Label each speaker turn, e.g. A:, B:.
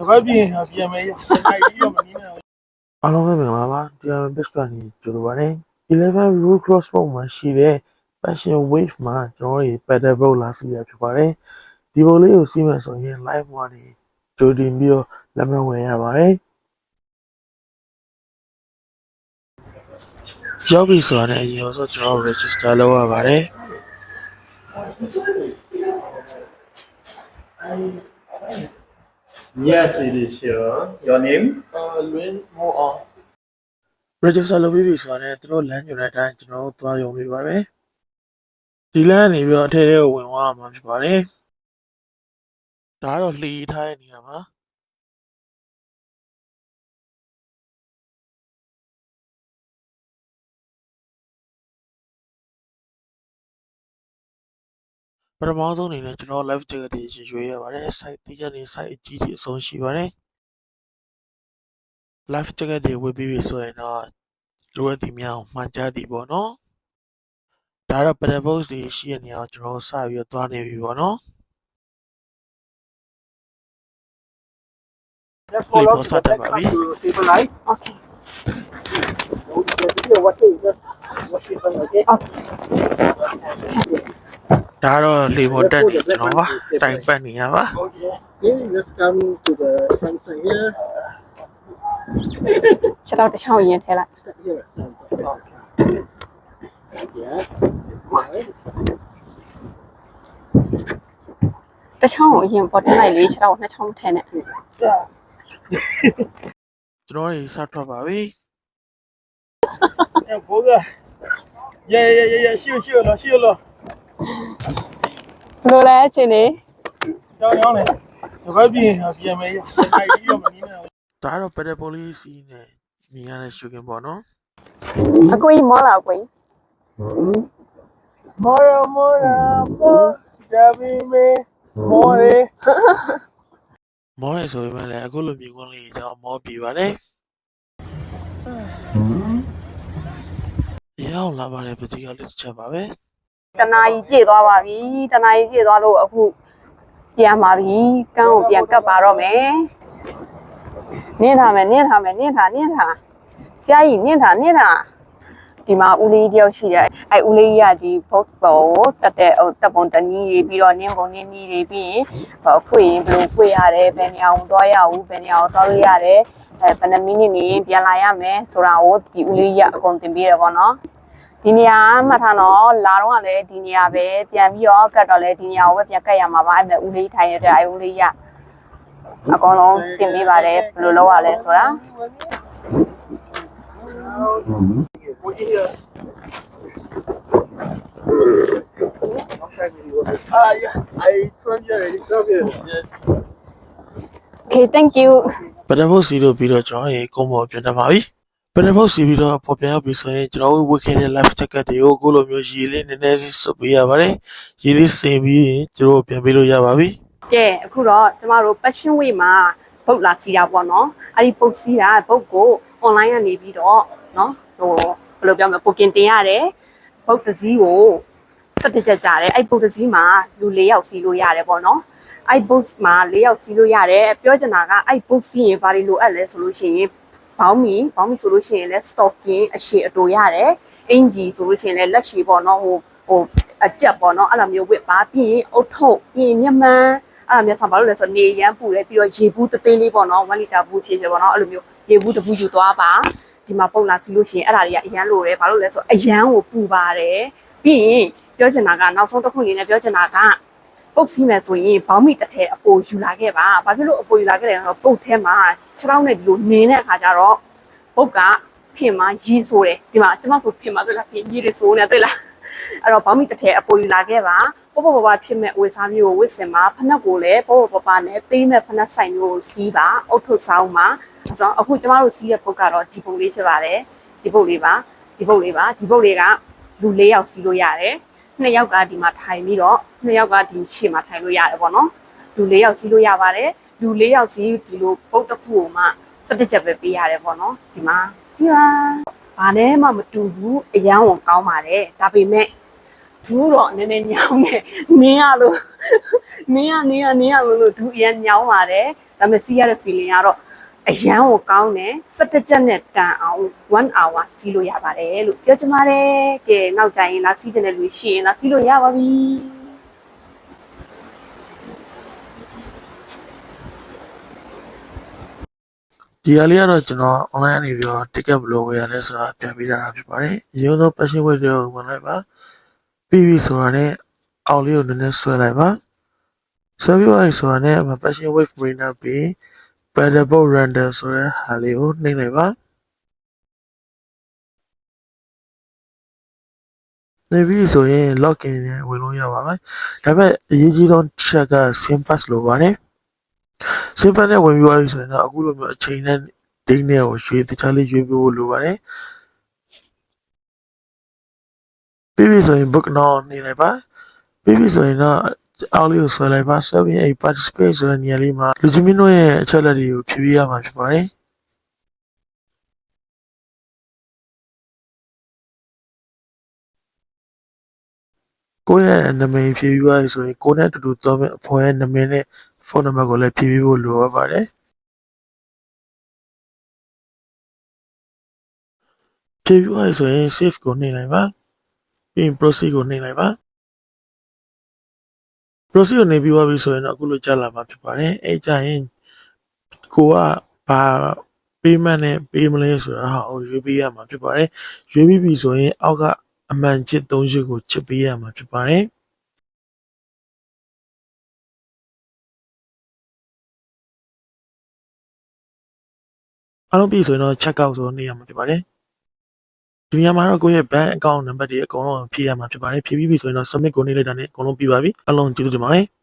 A: ဘာပြင်ပြင်မယ်ရနိုင်ပြီးတော့မနေနဲ့
B: အားလုံးပဲမင်္ဂလာပါတရားဝင်ဘစ်ကနေကြိုဆိုပါရစေ11 Road Crossroad မှာရှိတဲ့ Passion Wave မှာကျွန်တော်တို့ pedal boat လာစီးရဖြစ်ပါတယ်ဒီပုံလေးကိုစီးမယ်ဆိုရင် live မှာနေကြိုတင်ပြီးတော့လက်မှတ်ဝယ်ရပါတယ်ရောက်ပြီဆိုတာနဲ့အရင်ဆုံးကျွန်တော် register လုပ်ရပါတယ်
C: Yes, it is here. Your name?
B: Luin Mo register လုပ်ပြီးပြီဆိုတာနဲ့သူတို့လမ်းညွှန်တဲ့အတိုင်းကျွန်တော်တို့သွားရုံပဲပါပဲဒီလမ်းကနေပြီးတော့အထက်ထဲကိုဝင်သွားမှာဖြစ်ပါတယ်ဒါကတော့လှီးထားတဲ့နေရာမှာပထမဆုံးအနေနဲ့ကျွန်တော် live ticket တွေရွေးရပါတယ် site တိကျနေ site အကြီးကြီးအဆုံးရှိပါတယ် live ticket တွေဝယ်ပြီးပြီဆိုရင်တော့လိုအပ်သည်များမှာကြားသည်ပေါ့နော်ဒါတော့ pedal boat တွေရှိတဲ့နေရာကိုကျွန်တော်စပြီးတော့သွားနေပြီပေါ့နော်ဒီပေါ်စတက်ပါပြီ
A: Okay. What is that? What is that? Okay.
B: ဒါတော့လေပေါ်တက်နေကျွန်တော်ပါတိုင်ပတ်နေရပါ
A: Okay, let's come to the sunset here.
D: ချက်တော့တစ်ချောင်းရင်ထဲလိုက်
A: Here. Yeah.
D: တစ်ချောင်းကိုအရင်ပေါ်တင်လိုက်လေချက်တော့နှစ်ချောင်းထဲနဲ့
B: ကျွန်တော်တွေစထွက်ပါပြီ
A: Yeah, boga. Yeah. Shoot了。
D: ဘယ်လိုလဲအချိန်လေး
A: ကြောင်းလေဘာပြင်မယ်ရနိုင်ပြီးတော့မနေနဲ့
B: ဒါတော့ pedal boat လေးစီးနေမြင်ရတဲ့ရှုခင်းပေါ့နော်
D: အကိုကြီးမောလာအကိုကြီး
A: မော်ရပေါ်ဒါပေမဲ့မော်ရ
B: မောရဲဆိုပေမဲ့လည်းအခုလိုမြင်ကွန်းလေးကြောင့်မောပြပါတယ်ရောက်လာပါတယ်ပကြီးကလေးတစ်ချက်ပါပဲ
D: တနာကြီးပြည့်သွားပါပြီတနာကြီးပြည့်သွားလို့အခုပြန်ပါပြီကန်းကိုပြန်ကပ်ပါတော့မယ်နင်းထားမယ်ဆရာကြီးနင်းထားဒီမှာဦးလေးတယောက်ရှိတယ်အဲဦးလေးကြီးကဒီဘုတ်ပေါ်တက်တဲ့တပ်ပုံတနည်းတွေပြီးတော့နင်းပုံနင်းနီးတွေပြီးရင်ဖွင့်ရင်ဘယ်လိုဖွင့်ရတယ်ဘယ်နေအောင်သွားရဘူးဘယ်နေအောင်သွားလို့ရတယ်ဘယ်နှမိနစ်နေပြန်လာရမယ်ဆိုတာကိုဒီဦးလေးကြီးကအကုန်သင်ပေးတယ်ပေါ့နော်ဒီနေရာမှတ်ထားတော့လာတော့ကလည်းဒီနေရာပဲပြန်ပြီးတော့ကတ်တော့လည်းဒီနေရာကိုပဲပြန်ကတ်ရမှာပါအဲ့မဲ့ဦးလေးထိုင်ရတဲ့အဲဦးလေးကြီးကအကုန်လုံးသင်ပေးပါတယ်ဘယ်လိုလုပ်ရလဲဆိုတာ
A: I trust you already. Yes.
D: Okay thank you
B: pedal boat စီးလို့ပြီးတော့ကျွန်တော်ရေကုန်းပေါ်ပြန်တက်ပါပြီ pedal boat စီးပြီးတော့ပေါ်ပြန်ရောက်ပြီဆိုရင်ကျွန်တော်ဝတ်ခဲ့တဲ့ live ticket တွေကိုအခုလိုမျိုးရေလေးနည်းနည်းလေးစုပ်ပေးရပါတယ်ရေလေးစင်ပြီးရင်ကျွန်တော်ပြန်ပေးလို့ရပါပြီ
D: ကဲအခုတော့ကျမတို့ Passion Way မှာဘုတ်လာစီးတာပေါ့နော်အဲ့ဒီပုတ်စီးတာဘုတ်ကို online ကနေပြီးတော့နော်ဟိုဘယ်လိုပြောမလဲ booking တင်ရတယ်ဘုတ်တစ်စီးကို17ချက်ကြတယ်အဲ့ဘုတ်တစ်စီးမှာလူ4ယောက်စီးလို့ရတယ်ပေါ့နော်အဲ့ဘုတ်မှာ4ယောက်စီးလို့ရတယ်ပြောချင်တာကအဲ့ဘုတ်စီးရင်ဘာတွေလိုအပ်လဲဆိုလို့ရှိရင်ဘောင်းမီဆိုလို့ရှိရင်လည်း stocking အရှည်အတိုရတယ်အင်ဂျီဆိုလို့ရှိရင်လည်းလက်ရှည်ပေါ့နော်ဟိုအကျက်ပေါ့နော်အဲ့လိုမျိုးဝစ်ပါပြီးရင်အုတ်ထုတ်ပြီးရင်မျက်မှန်အဲ့ဒါမျိုးဆောင်ဘာလို့လဲဆိုတော့နေရမ်းပူတယ်ပြီးတော့ရေဘူးသေးလေးပေါ့နော်1လီတာဘူးဖြစ်ဖြစ်ပေါ့နော်အဲ့လိုမျိုးရေဘူးတစ်ဘူးယူသွားပါဒီမှာပုံလာစီလို့ရှိရင်အဲ့ဒါတွေကအရန်လိုတယ်ဘာလို့လဲဆိုတော့အရန်ကိုပူပါတယ်ပြီးရင်ပြောချင်တာကနောက်ဆုံးတစ်ခုအနေနဲ့ပြောချင်တာကပုတ်စီးမယ်ဆိုရင်ဘောင်းမီတစ်ထည်အပိုယူလာခဲ့ပါဘာဖြစ်လို့အပိုယူလာခဲ့လဲဆိုတော့ပုတ်ထဲမှာ6တောင်းနဲ့ဒီလိုနင်းတဲ့အခါကျတော့ပုတ်ကဖြစ်မှာရီးဆိုးတယ်ဒီမှာကျမဆိုဖြစ်မှာတွေ့လားဖြစ်ရီးတွေဆိုးနေတွေ့လားအဲ့တော့ဘောင်းမီတစ်ထည်အပိုယူလာခဲ့ပါပေါ့ဖြစ်မဲ့ဝေစားမျိုးကိုဝစ်စင်မှာဖနက်ကိုလည်းပေါ့နဲ့သေးမဲ့ဖနက်ဆိုင်မျိုးကိုစီးပါအုတ်ထုပ်ဆောင်မှာဆိုတော့အခုကျမတို့စီးတဲ့ပုတ်ကတော့ဒီပုတ်လေးဖြစ်ပါတယ်ဒီပုတ်လေးကလူ4ယောက်စီးလို့ရတယ်2ယောက်ကဒီမှာထိုင်ပြီးတော့2ယောက်ကဒီရှေ့မှာထိုင်လို့ရတယ်ပေါ့နော်လူ4ယောက်စီးလို့ရပါတယ်လူ4ယောက်စီးဒီလိုပုတ်တစ်ခုကိုမှ17ချက်ပဲပေးရတယ်ပေါ့နော်ဒီမှာကြည့်ပါဘာနဲ့မှမတူဘူးအရန်ကိုကောင်းပါတယ်ဒါပေမဲ့ ဘူးတော့နည်းနည်းညောင်းတယ်နင်းရလို့နင်းရလို့သူအရင်ညောင်းပါတယ်ဒါပေမဲ့စီးရတဲ့ feeling ကတော့အရန်ကိုကောင်းတယ်17ချက်နဲ့တန်အောင်1 hour စီးလို့ရပါတယ်လို့ပြောချင်ပါတယ်ကဲနောက်ကြရင်လာစီးချင်တဲ့လူရှိရင်လာစီးလို့ရပါပြီ
B: ဒီအလေးကတော့ကျွန်တော် online နေပြီးတော့ ticket ဘယ်လိုဝယ်ရလဲဆိုတာပြန်ပြထားတာဖြစ်ပါတယ်။ရုံးသော passion week တွေကိုဝင်လိုက်ပါ။ပြီးပြီဆိုတာနဲ့အောက်လေးကိုနည်းနည်းဆွဲလိုက်ပါ။ဆွဲပြီးပါဆိုတာနဲ့ passion week marina bay paddle boat rental ဆိုတဲ့ဟာလေးကိုနှိပ်လိုက်ပါ။နေပြီဆိုရင် login နဲ့ဝင်လို့ရပါမယ်။ဒါပေမဲ့အရေးကြီးဆုံး check က sim pass လိုပါတယ်။ sim pass နဲ့ဝင်ပြီးပါပြီဆိုရင်တော့အခုလိုမျိုးအချိန်နဲ့ date နဲ့ကိုရွေးတခြားလေးရွေးပြဖို့လိုပါတယ်။ပြီးပြီဆိုရင် book now နှိပ်လိုက်ပါ။ပြီးပြီဆိုရင်တော့အောက်လေးကိုဆွဲလိုက်ပါဆွဲပြီးအဲ့ participate ဆိုတဲ့နေရာလေးမှာလူချင်းမင်းတို့ရဲ့အချက်အလက်တွေကိုဖြည့်ပေးရမှာဖြစ်ပါတယ်။ကိုယ့်ရဲ့နာမည်ဖြည့်ပြီးပါဆိုရင်ကိုယ်နဲ့အတူတူသွားမယ့်အဖေရဲ့နာမည်နဲ့ဖုန်းနံပါတ်ကိုလည်းဖြည့်ပေးဖို့လိုအပ်ပါတယ်။ဖြည့်ပြီးပါဆိုရင် save ကိုနှိပ်လိုက်ပါပြီးရင် proceed ကိုနှိပ်လိုက်ပါproceed ကိုနှိပ်ပြီးပါပြီဆိုရင်တော့အခုလိုကြာလာမှာဖြစ်ပါတယ်။အဲ့ကြရင်ကိုကဘာ payment နဲ့ပေးမလဲဆိုတာဟာကိုရွေးပေးရမှာဖြစ်ပါတယ်။ရွေးပြီးပြီဆိုရင်အောက်ကအမှန်ချစ်3ချက်ကိုချစ်ပေးရမှာဖြစ်ပါတယ်။အားလုံးပြီဆိုရင်တော့ check out ဆိုနေရမှာဖြစ်ပါတယ်။ဒီနေရာမှာတော့ကိုယ့်ရဲ့ bank account နံပါတ်တွေအကုန်လုံးဖြည့်ရမှာဖြစ်ပါတယ်။ဖြည့်ပြီးပြီဆိုရင်တော့ submit ကိုနှိပ်လိုက်တာနဲ့အကုန်လုံးပြီးပါပြီ။အားလုံးကျေးဇူးတင်ပါတယ်။